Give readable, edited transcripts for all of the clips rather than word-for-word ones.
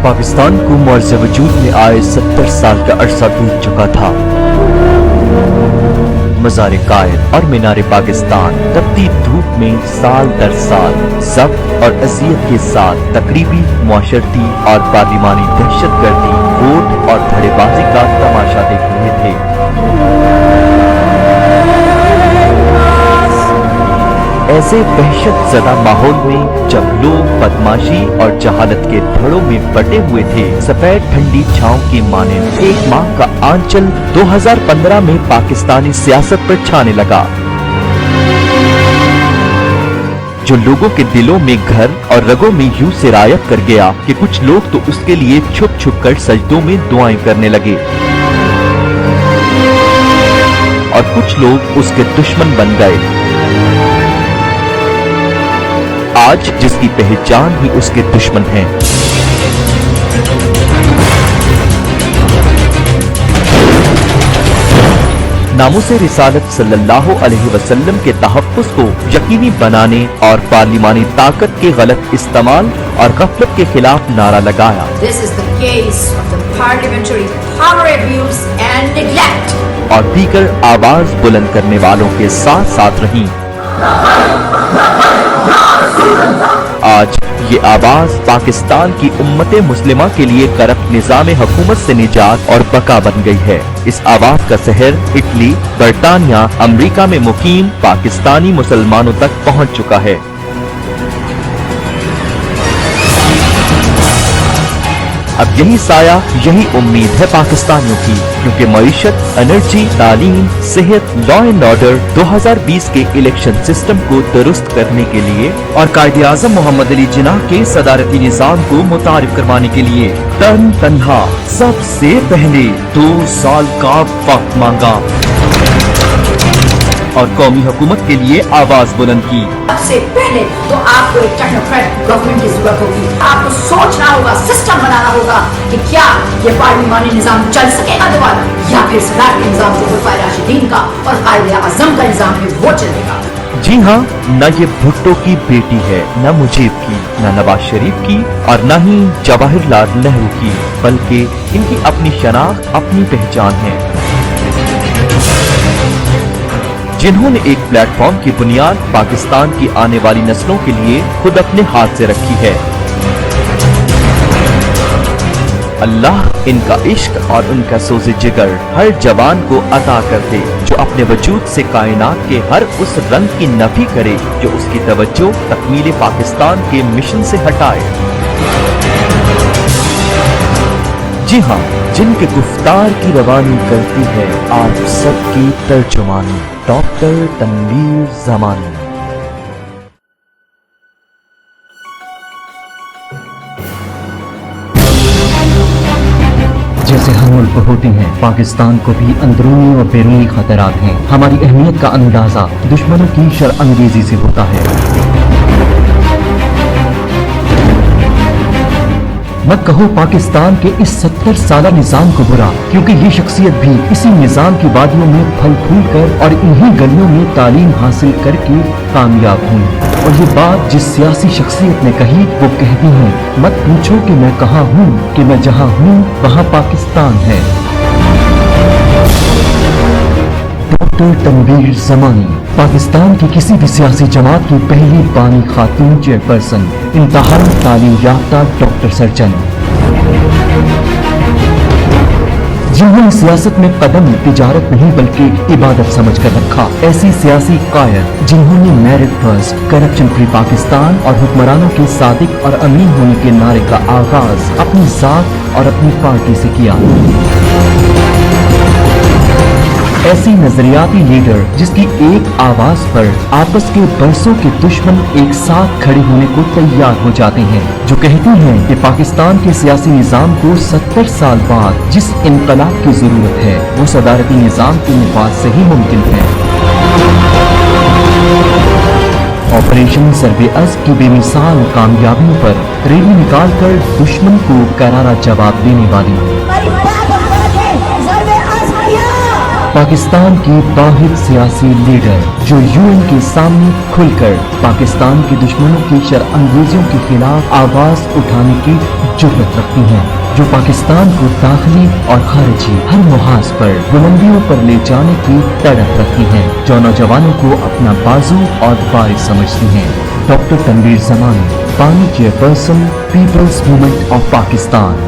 पाकिस्तान को मुआज़ वजूद में आए 70 साल का अरसा बीत चुका था। मज़ार कायद और मीनार पाकिस्तान तपती धूप में साल दर साल ज़ब्त और अज़ियत के साथ तकरीबी, मुआशरती और पार्लिमानी दहशतगर्दी, वोट और धड़ेबाजी का तमाशा देख रहे थे। ऐसे वहशत ज़दा माहौल में जब लोग बदमाशी और जहालत के धड़ों में बटे हुए थे, सफेद ठंडी छांव की माने एक माह का आंचल 2015 में पाकिस्तानी सियासत पर छाने लगा, जो लोगों के दिलों में घर और रगों में यूं सिरायत कर गया कि कुछ लोग तो उसके लिए छुप छुप कर सजदों में दुआएं करने लगे और कुछ लोग उसके दुश्मन बन गए। आज जिसकी पहचान ही उसके दुश्मन है, नामुसे रिसालत सल्लल्लाहु अलैहि वसल्लम के तहफ़्फ़ुज़ को यकीनी बनाने और पार्लिमानी ताकत के गलत इस्तेमाल और गफलत के खिलाफ नारा लगाया। This is the case of the parliamentary power abuse and neglect. और दीगर आवाज बुलंद करने वालों के साथ साथ रही। आज ये आवाज पाकिस्तान की उम्मते मुस्लिमा के लिए करप्ट निजाम हुकूमत से निजात और बका बन गई है। इस आवाज का सहर इटली, बरतानिया, अमेरिका में मुकीम पाकिस्तानी मुसलमानों तक पहुंच चुका है। अब यही साया, यही उम्मीद है पाकिस्तानियों की, क्योंकि मईशत, एनर्जी, तालीम, सेहत, लॉ एंड ऑर्डर 2020 के इलेक्शन सिस्टम को दुरुस्त करने के लिए और कायदे आज़म मोहम्मद अली जिन्नाह के सदारती निज़ाम को मुतारिफ करवाने के लिए तन्हा सबसे पहले 2 साल का वक्त मांगा और कौमी हुकूमत के लिए आवाज बुलंद की। सबसे पहले तो आपको एक टेक्नोक्रेट गवर्नमेंट की जरूरत होगी। आपको सोचना होगा, सिस्टम बनाना होगा कि क्या ये पार्लिमानी निजाम चल सकेगा दोबारा, या फिर सदारती निजाम जो खुलफाए राशिदीन का और कायदे आज़म का निजाम है वो चलेगा। जी हाँ, न ये भुट्टो की बेटी है, न मुजीब की, न नवाज शरीफ की और न ही जवाहरलाल नेहरू की, बल्कि इनकी अपनी शनाख्त, अपनी पहचान है, जिन्होंने एक प्लेटफॉर्म की बुनियाद पाकिस्तान की आने वाली नस्लों के लिए खुद अपने हाथ से रखी है। अल्लाह इनका इश्क और उनका सोज़े जिगर हर जवान को अता कर दे, जो अपने वजूद से कायनात के हर उस रंग की नफी करे जो उसकी तवज्जो तकमील पाकिस्तान के मिशन से हटाए। जी हाँ, जिनके गुफ्तार की रवानी करती है आप सबकी तर्जुमानी, डॉक्टर तनवीर ज़मानी। जैसे हर मुल्क को होती हैं, पाकिस्तान को भी अंदरूनी और बैरूनी खतरात हैं। हमारी अहमियत का अंदाजा दुश्मनों की शरअंगेज़ी से होता है। मत कहो पाकिस्तान के इस 70 साला निजाम को बुरा, क्योंकि ये शख्सियत भी इसी निजाम की वादियों में फल फूल कर और इन्हीं गलियों में तालीम हासिल करके कामयाब हुई। और ये बात जिस सियासी शख्सियत ने कही वो कहती है, मत पूछो कि मैं कहाँ हूँ, कि मैं जहाँ हूँ वहाँ पाकिस्तान है। डॉक्टर तनवीर ज़मानी, पाकिस्तान की किसी भी सियासी जमात की पहली बानी खातून चेयरपर्सन, इंतहाई तालीम याफ्ता डॉक्टर सर्जन, जिन्होंने सियासत में कदम तिजारत नहीं बल्कि इबादत समझकर रखा। ऐसी सियासी कायद जिन्होंने merit first, corruption free Pakistan और हुक्मरानों के सादिक और अमीन होने के नारे का आगाज अपनी जात और अपनी पार्टी से किया। ऐसी नजरियाती लीडर जिसकी एक आवाज पर आपस के बरसों के दुश्मन एक साथ खड़े होने को तैयार हो जाते हैं, जो कहती हैं कि पाकिस्तान के सियासी निजाम को 70 साल बाद जिस इनकलाब की जरूरत है वो सदारती निजाम के नफाज से ही मुमकिन है। ऑपरेशन सर्वे-अज़ की बेमिसाल कामयाबियों पर रैली निकालकर दुश्मन को करारा जवाब देने वाली पाकिस्तान की वाहिद सियासी लीडर जो यूएन के सामने खुलकर पाकिस्तान के दुश्मनों की शरअंगेजियों के खिलाफ आवाज उठाने की जुर्रत रखती हैं, जो पाकिस्तान को दाखिली और खारिजी हर मुहाज पर बुलंदियों पर ले जाने की तड़प रखती हैं, जो नौजवानों को अपना बाजू और वारिस समझती हैं। डॉक्टर तनवीर ज़मानी, पानी chairperson, people's movement of Pakistan.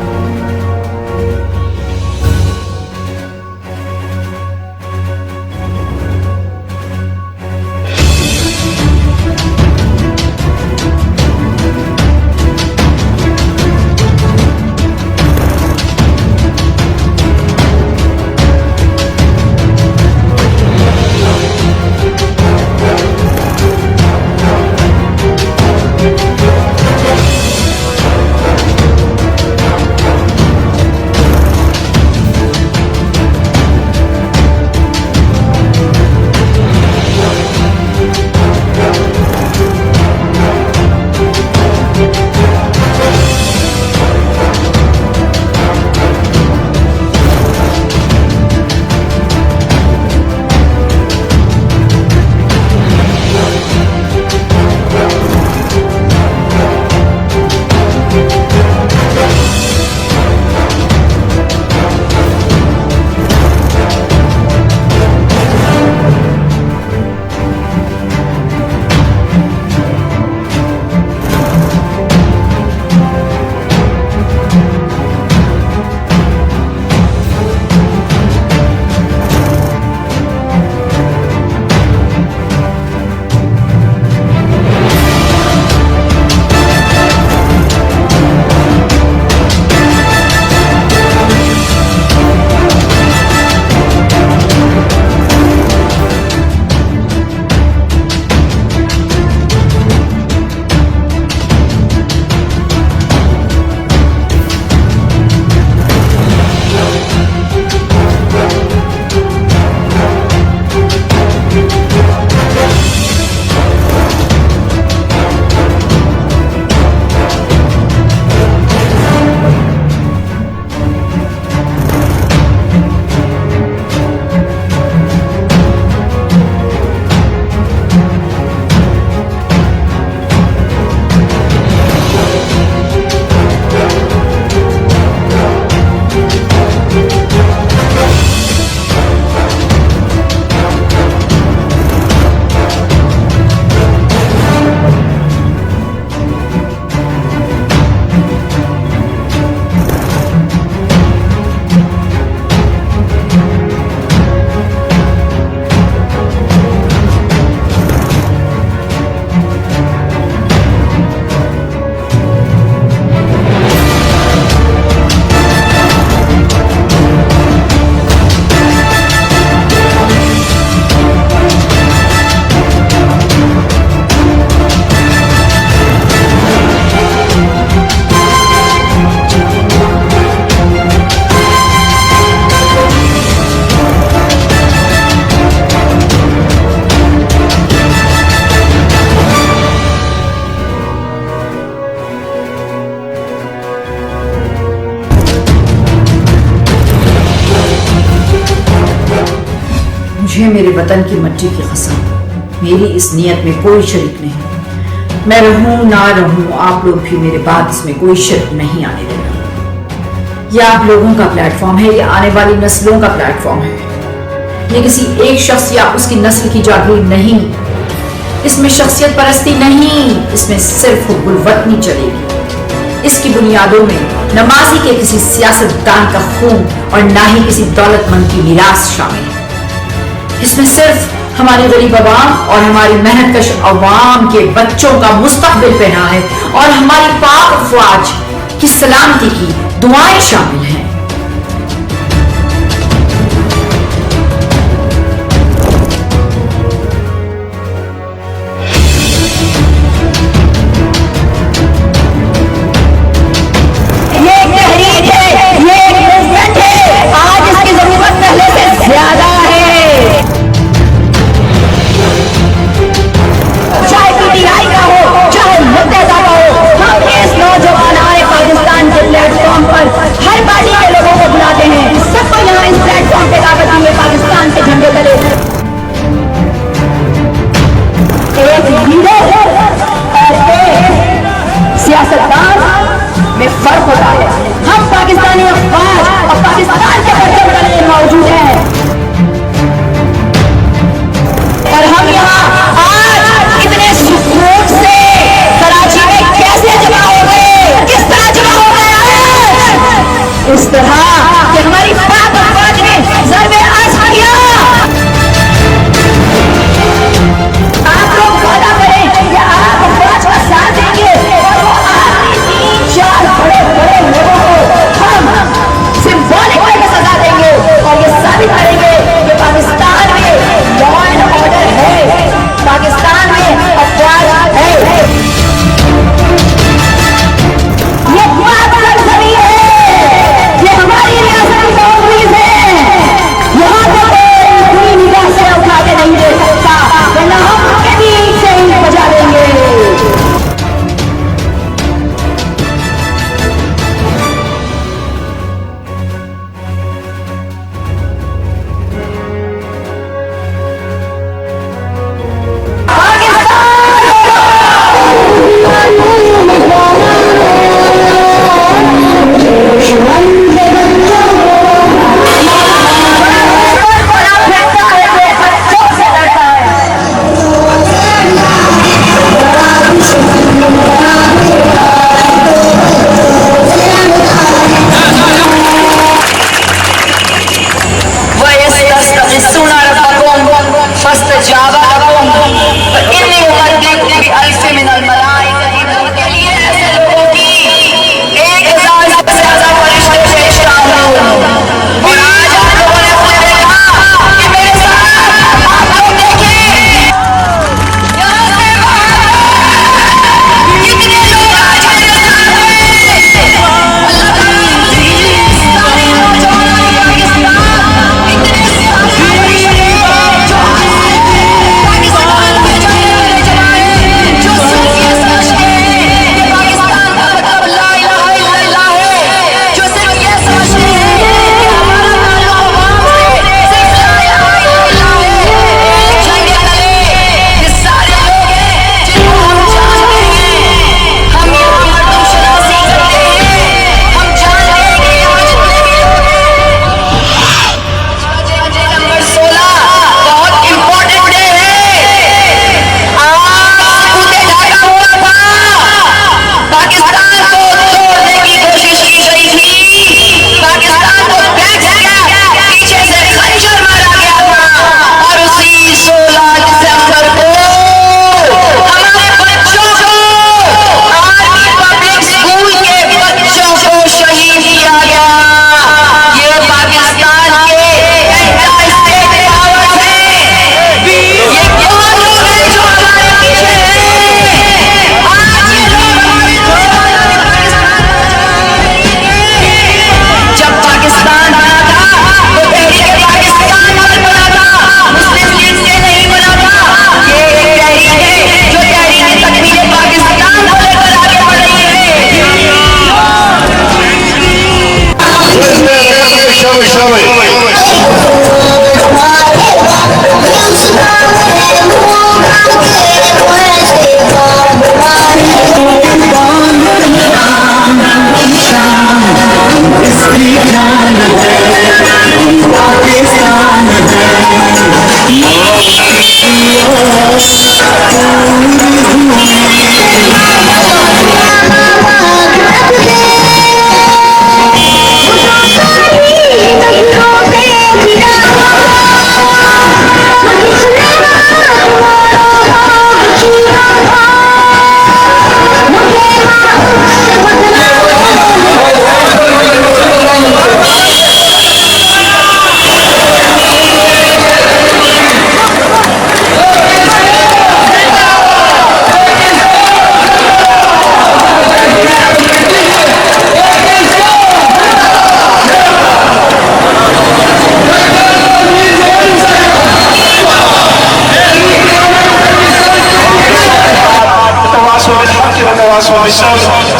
मुझे मेरे वतन की मिट्टी की कसम, मेरी इस नीयत में कोई शरीक नहीं। मैं रहूं ना रहूं, आप लोग भी मेरे बाद इसमें कोई शक नहीं आने देना। यह आप लोगों का प्लेटफॉर्म है, ये आने वाली नस्लों का प्लेटफॉर्म है। ये किसी एक शख्स या उसकी नस्ल की जागीर नहीं, इसमें शख्सियत परस्ती नहीं, इसमें सिर्फ हुब्बुल वतनी चलेगी। इसकी बुनियादों में नमाजी के किसी सियासतदान का खून और ना ही किसी दौलतमंद की मीरास शामिल है। इसमें सिर्फ हमारी गरीब अवाम और हमारी मेहनतकश अवाम के बच्चों का मुस्तकबिल पहना है और हमारी पाक अफवाज की सलामती की दुआएं शामिल हैं। इस तरह कि हमारी पाक फौज ने ज़रबे आज़मा किया। आप लोग वादा करें कि आप फौज का साथ देंगे और वो आखिरी 3-4 बड़े लोगों को हम सिंबॉलिक वे में सजा देंगे और ये साबित करेंगे कि पाकिस्तान में लॉ एंड ऑर्डर है, पाकिस्तान में अपराध है। ये बात लड़खड़ी है, ये हमारी रियासत की बाउंड्रीज है, यहाँ पर कोई अपनी निगाह से उठा के नहीं दे सकता, वरना हम उनके बीच से ही बजा देंगे।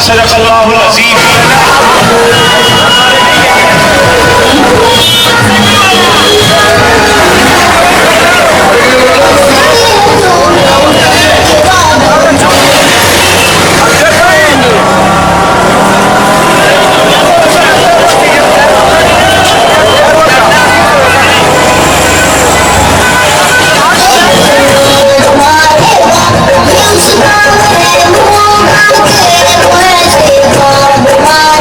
सदक़ल्लाहुल अज़ीम। Bye.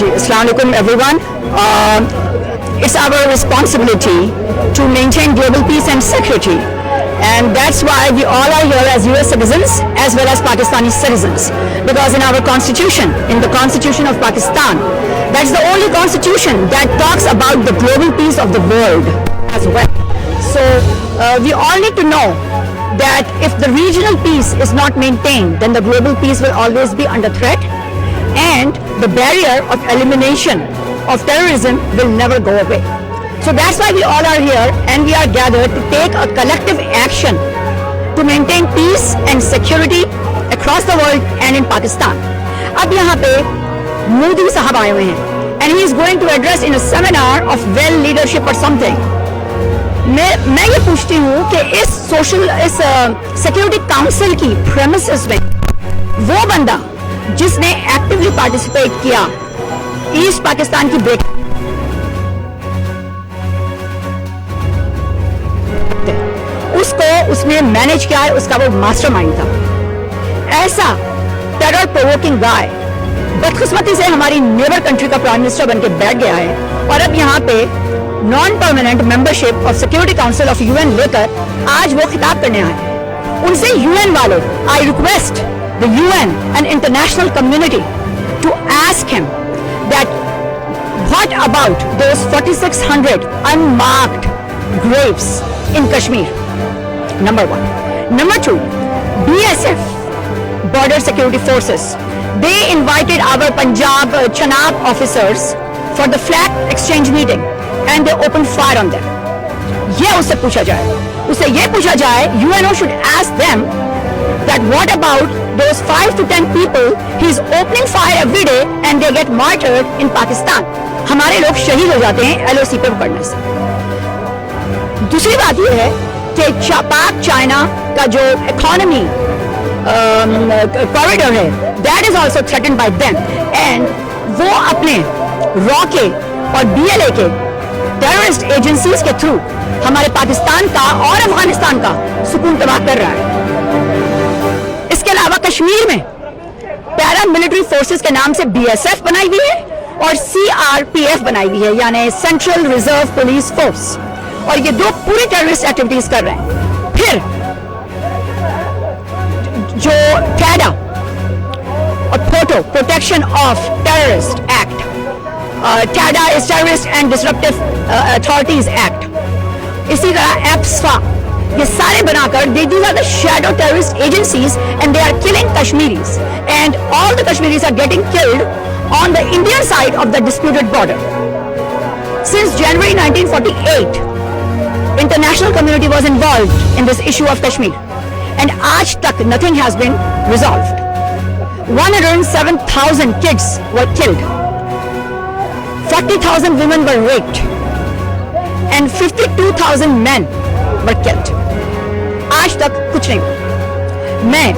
जी, अस्सलाम वालेकुम everyone. It's our responsibility to maintain global peace and security, and that's why we all are here as US citizens as well as Pakistani citizens, because in our constitution, in the constitution of Pakistan, that's the only constitution that talks about the global peace of the world as well. So we all need to know that if the regional peace is not maintained, then the global peace will always be under threat, and the barrier of elimination of terrorism will never go away. So that's why we all are here, and we are gathered to take a collective action to maintain peace and security across the world and in Pakistan. अब यहाँ पे मोदी साहब आए हुए हैं, and he is going to address in a seminar of well leadership or something. मैं ये पूछती हूँ कि इस सिक्योरिटी काउंसिल की प्रेमिसेस में वो बंदा जिसने एक्टिवली पार्टिसिपेट किया ईस्ट पाकिस्तान की ब्रेक, उसने मैनेज किया है, उसका वो मास्टरमाइंड था। ऐसा टेरर प्रोवोकिंग गाय बदकिस्मती से हमारी नेबर कंट्री का प्राइम मिनिस्टर बनके बैठ गया है, और अब यहाँ पे non permanent membership of security council of UN लेकर आज वो खिताब करने आए। उनसे यूएन वाले, I request the UN and international community to ask him that what about those 4600 unmarked graves in Kashmir. Number one. Number two, BSF, Border Security Forces, they invited our Punjab Chenab officers for the flag exchange meeting, and they opened fire on them. ये उससे पूछा जाए, उससे ये पूछा जाए, UNO should ask them that what about those 5 to 10 people he is opening fire every day and they get martyred in Pakistan. हमारे लोग शहीद हो जाते हैं LOC पे पकड़ने से। दूसरी बात ये है कि पाक चाइना का जो इकोनॉमी कॉरिडोर है, that is also threatened by them, and वो अपने रॉके और BLA के टेररिस्ट एजेंसीज के थ्रू हमारे पाकिस्तान का और अफगानिस्तान का सुकून तबाह कर रहा है। इसके अलावा कश्मीर में पैरा मिलिट्री फोर्सेस के नाम से BSF बनाई हुई है और CRPF बनाई हुई है, यानी सेंट्रल रिजर्व पुलिस फोर्स, और ये दो पूरी टेररिस्ट एक्टिविटीज कर रहे हैं। फिर जो कैडा और photo protection of terrorist act, TADA is Terrorist and Disruptive Authorities Act, इसी तरह EPSFA, ये सारे बनाकर these are the shadow terrorist agencies and they are killing Kashmiris, and all the Kashmiris are getting killed on the Indian side of the disputed border. Since January 1948, international community was involved in this issue of Kashmir, and आज तक nothing has been resolved. 107,000 kids were killed. 40,000 women were raped and 52,000 men were killed. आज तक कुछ नहीं हुआ। मैं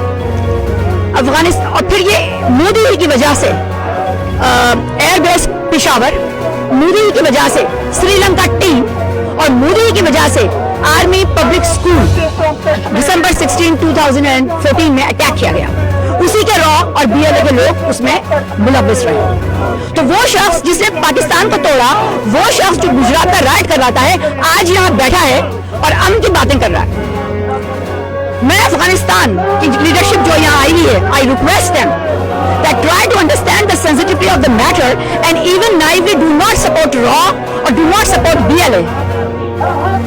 अफगानिस्तान, और फिर ये मोदी की वजह से एयरबेस पेशावर, मोदी की वजह से श्रीलंका टीम, और मोदी की वजह से आर्मी पब्लिक स्कूल दिसंबर 16, 2014 में अटैक किया गया। उसी के रॉ और BLA के लोग उसमें मुलव्विस रहे। तो वो शख्स जिसने पाकिस्तान को तोड़ा, वो शख्स जो गुजरात का राइट करवाता है, आज यहाँ बैठा है और अमन की बातें कर रहा है। मैं अफगानिस्तान की लीडरशिप जो यहाँ आई हुई है, I request them that try to understand the sensitivity of the matter and even naively do not support RAW or do not support BLA.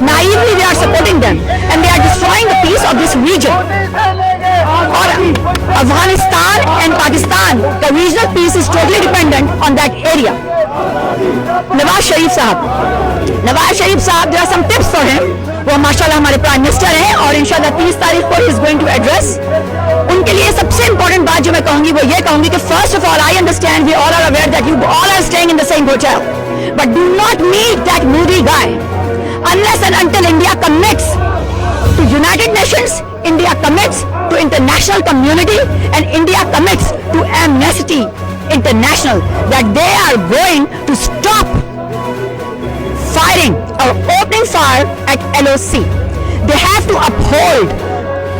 Naively they are supporting them and they are destroying the peace of this region. और Afghanistan and Pakistan का regional peace is totally dependent on that area. Nawaz Sharif साहब, there are some tips for him. वो माशाल्लाह हमारे prime minister हैं और इंशाल्लाह 30 तारीख को ही इज गोइंग टू एड्रेस। उनके लिए सबसे इंपॉर्टेंट बात जो मैं कहूंगी वो ये कहूंगी कि first of all I understand we all are aware that you all are staying in the same hotel, but do not meet that Modi guy unless and until India commits to United Nations, India commits to international community, and India commits to Amnesty International that they are going to stop firing or opening fire at LOC. They have to uphold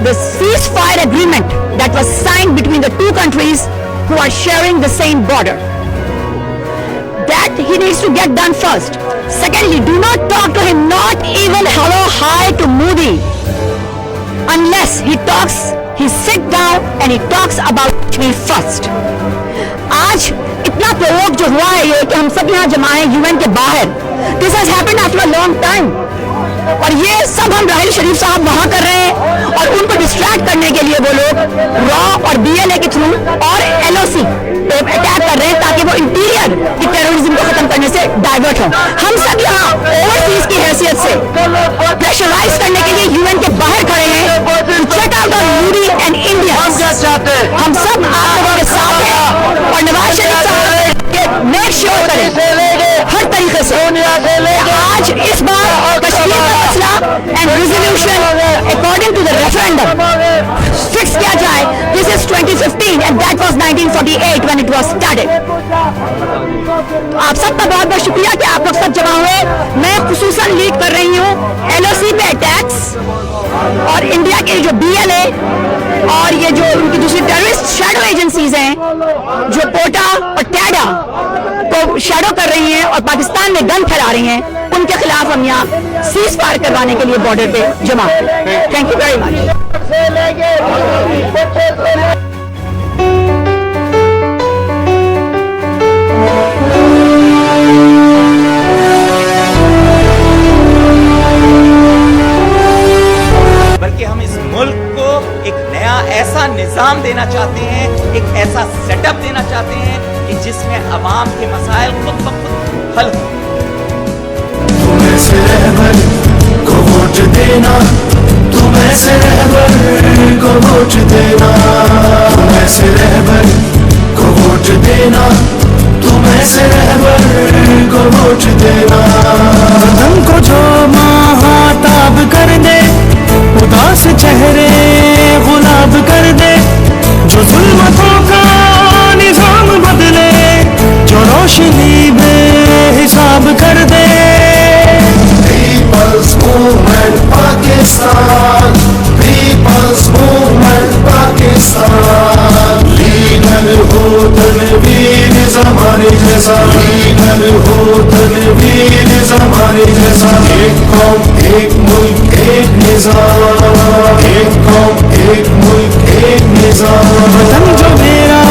the ceasefire agreement that was signed between the two countries who are sharing the same border. what he needs to get done first. Secondly, do not talk to him, not even hello, hi to Modi, unless he sit down and he talks about me first. आज इतना प्रयोग जो हुआ है ये कि हम सब यहाँ जमा हैं यूएन के बाहर, this has happened after a long time, और ये सब हम राहिल शरीफ साहब वहां कर रहे हैं, और उनको डिस्ट्रैक्ट करने के लिए वो लोग रॉ और बीएलए के थ्रू और एलओसी पे अटैक कर रहे हैं ताकि वो इंटीरियर की टेररिज्म को खत्म करने से डाइवर्ट हो। हम सब यहाँ ओवरसीज की हैसियत से प्रेशराइज करने के लिए यूएन के बाहर खड़े हैं to check out on Modi and India. हम सब आप लोगों के साथ हैं और नवाज शरीफ साहब मेक श्योर करें हर तरीके से आज इस बार कश्मीर का मसला and resolution according to the referendum fix किया जाए। This is 2015 and that was 1948 when it was started. तो आप सबका बहुत बहुत शुक्रिया कि आप लोग सब जमा हुए। मैं खुसूसन लीड कर रही हूँ एलओसी पे अटैक्स और इंडिया के जो बीएलए और ये जो उनकी दूसरी टेररिस्ट शैडो एजेंसीज हैं जो पोटा और टैडा को शैडो कर रही हैं और पाकिस्तान में गन फैला रही हैं, उनके खिलाफ हम यहाँ सीज फायर करवाने के लिए बॉर्डर पे जमा। Thank you very much. बल्कि हम इस मुल्क को एक नया ऐसा निजाम देना चाहते हैं, एक ऐसा सेटअप देना चाहते हैं कि जिसमें अवाम के मसाइल खुद ब खुद हल हो। तुम ऐसे रहबर को वोट देना, तुम ऐसे रहबर को वोट देना, तुम ऐसे रहबर को वोट देना, तुम ऐसे रहबर को वोट देना। वतन को जो महाताब कर दे, उदास चेहरे गुलाब कर दे, जो जुल्मतों का निजाम बदले, जो रोशनी बेहिसाब कर दे। People's Movement Pakistan, People's Movement Pakistan, leader हो तनवीर ज़माने जैसा, लीडर हो तनवीर ज़माने जैसा। एक कौम एक मुल्क एक निज़ाम, एक कौम एक मुल्क एक निज़ाम। वतन जो मेरा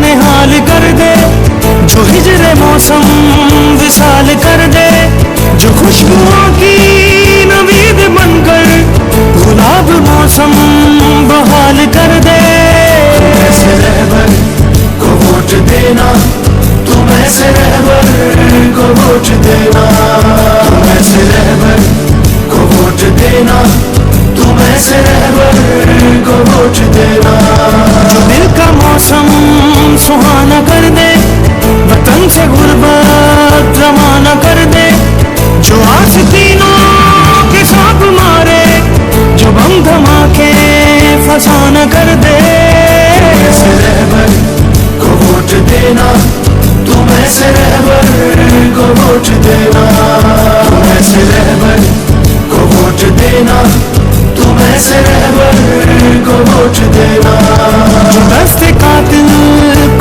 निहाल कर दे, जो हिजरे मौसम विसाल कर दे, जो खुशबुओं की नवीद बनकर गुलाब मौसम बहाल कर दे। तुम ऐसे रहबर को वोट देना, तुम ऐसे रहबर को वोट देना, तुम ऐसे रहबर को वोट देना, तुम ऐसे रहबर को वोट देना। जो दिल का मौसम सुहाना कर दे, वतन से गुर्बत रवाना कर दे, जो आस्तीनों के सांप मारे, जो बम धमाके फसाना कर दे। ऐसे रहबर को वोट देना, तुम ऐसे रहबर को वोट देना, तुम ऐसे रहबर को वोट देना, तुम ऐसे रहबर को वोट देना। जो दस्ते कातिल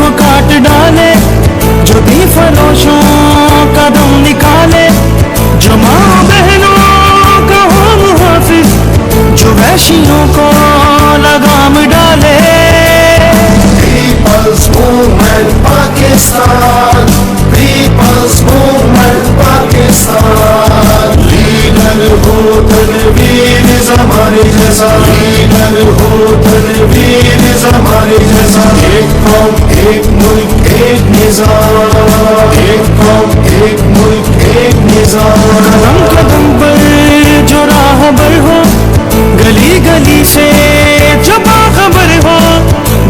को काट डाले, जो भी फरोशों का दम निकाले, जो माँ बहनों का हो मुहाफिज, जो वैशियों को लगाम डाले। People's Movement Pakistan, People's Movement Pakistan, leader हो तनवीर ज़माने जैसा, लीडर हो तनवीर ज़माने जैसा। एक कौम एक मुल्क एक निज़ाम, एक कौम एक मुल्क एक निज़ाम। कदम कदम पर जो राहबर हो, गली गली से जो बाखबर हो,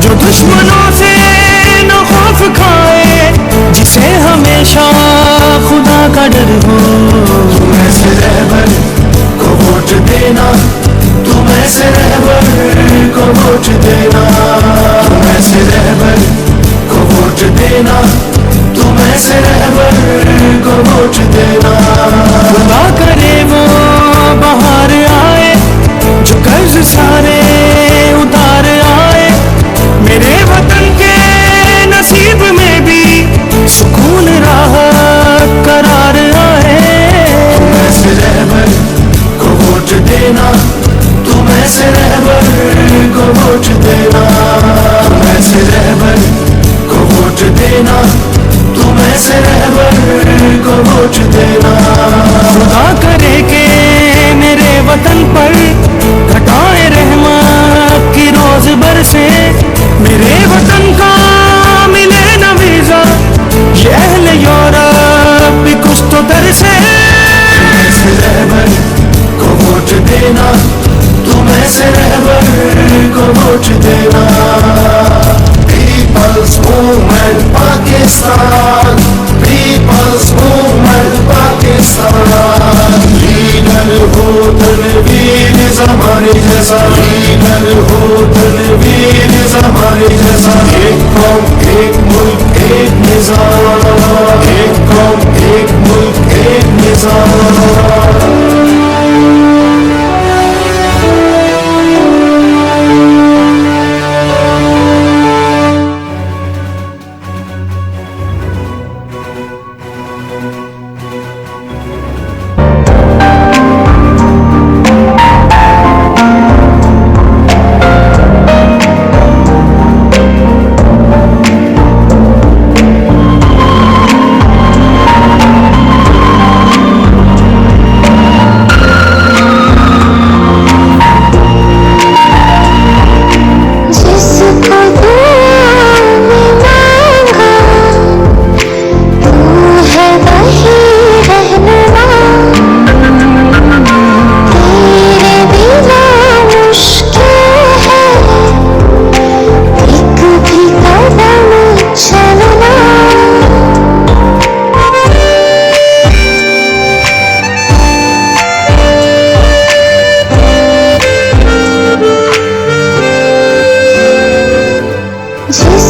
जो दुश्मनों से न खौफ खाए, जिसे हमेशा खुदा का डर हो। तुम ऐसे रहबर को वोट देना, तुम ऐसे रहबर को वोट देना, तुम ऐसे रहबर को वोट देना, तुम ऐसे रहबर को वोट देना। खुदा करे वो बाहर आए, जो कर्ज सारे उतार आए, मेरे वतन के नसीब में भी सुकून राहत देना, तुम ऐसे रहबर को वोट देना, तुम ऐसे रहबर को वोट देना। खुदा करे के मेरे वतन पर घटाए रहमत की रोज बरसे, मेरे वतन का मिले न वीजा, ये अहले यूरोप भी कुछ तो तरसे। तुम ऐसे रहबर को वोट देना, तुम ऐसे रहबर को वोट देना। People's movement Pakistan, people's movement Pakistan. Leader हो तनवीर ज़माने जैसा, लीडर हो तनवीर ज़माने जैसा। एक कौम एक मुल्क एक निज़ाम, एक कौम एक मुल्क एक निज़ाम। जिस